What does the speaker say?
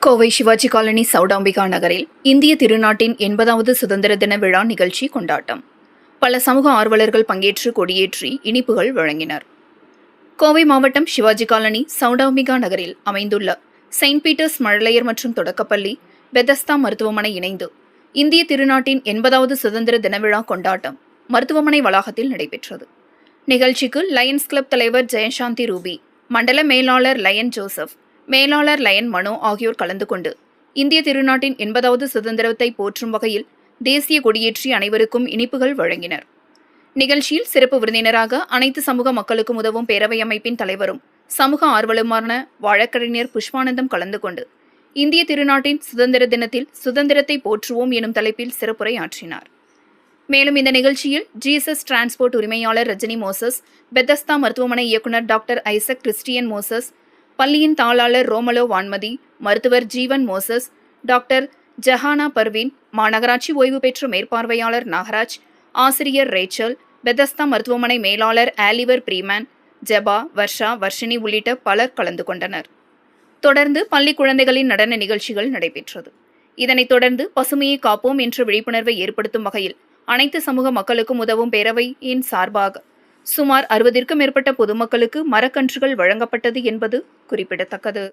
Kovai Sivaji colony Chowdambika நகரில் இந்திய திருநாட்டின் 80வது சுதந்திர தின விழா நிகழ்ச்சி கொண்டாட்டம். பல சமூக ஆர்வலர்கள் பங்கேற்று கொடியேற்றி இனிப்புகள் வழங்கினர். கோவை மாவட்டம் சிவாஜி காலனி சவுடாம்பிகா நகரில் அமைந்துள்ள செயின்ட் பீட்டர்ஸ் மழலையர் மற்றும் தொடக்கப்பள்ளி பெதஸ்தா மருத்துவமனை இணைந்து இந்திய திருநாட்டின் 80வது சுதந்திர தின விழா கொண்டாட்டம் மருத்துவமனை வளாகத்தில் நடைபெற்றது. நிகழ்ச்சிக்கு லயன்ஸ் கிளப் தலைவர் ஜெயசாந்தி ரூபி, மண்டல மேலாளர் லயன் ஜோசப், மேலாளர் லயன் மனோ ஆகியோர் கலந்து கொண்டு இந்திய திருநாட்டின் 80வது சுதந்திரத்தை போற்றும் வகையில் தேசிய கொடியேற்றி அனைவருக்கும் இனிப்புகள் வழங்கினர். நிகழ்ச்சியில் சிறப்பு விருந்தினராக அனைத்து சமூக மக்களுக்கும் உதவும் பேரவை அமைப்பின் தலைவரும் சமூக ஆர்வலருமான வழக்கறிஞர் புஷ்பானந்தம் கலந்து கொண்டு இந்திய திருநாட்டின் சுதந்திர தினத்தில் சுதந்திரத்தை போற்றுவோம் எனும் தலைப்பில் சிறப்புரை ஆற்றினார். மேலும் இந்த நிகழ்ச்சியில் ஜீசஸ் டிரான்ஸ்போர்ட் உரிமையாளர் ரஜினி மோசஸ், பெதஸ்தா மருத்துவமனை இயக்குநர் டாக்டர் ஐசக் கிறிஸ்டியன் மோசஸ், பள்ளியின் தாளாளர் ரோமலோ வான்மதி, மருத்துவர் ஜீவன் மோசஸ், டாக்டர் ஜஹானா பர்வீன், மாநகராட்சி ஓய்வு பெற்ற மேற்பார்வையாளர் நாகராஜ், ஆசிரியர் ரேச்சல், பெதஸ்தா மருத்துவமனை மேலாளர் ஆலிவர் பிரீமேன், ஜெபா, வர்ஷா, வர்ஷினி உள்ளிட்ட பலர் கலந்து கொண்டனர். தொடர்ந்து பள்ளி குழந்தைகளின் நடன நிகழ்ச்சிகள் நடைபெற்றது. இதனைத் தொடர்ந்து பசுமையை காப்போம் என்ற விழிப்புணர்வை ஏற்படுத்தும் வகையில் அனைத்து சமூக மக்களுக்கும் உதவும் பேரவையின் சார்பாக சுமார் 60க்கும் மேற்பட்ட பொதுமக்களுக்கு மரக்கன்றுகள் வழங்கப்பட்டது என்பது குறிப்பிடத்தக்கது.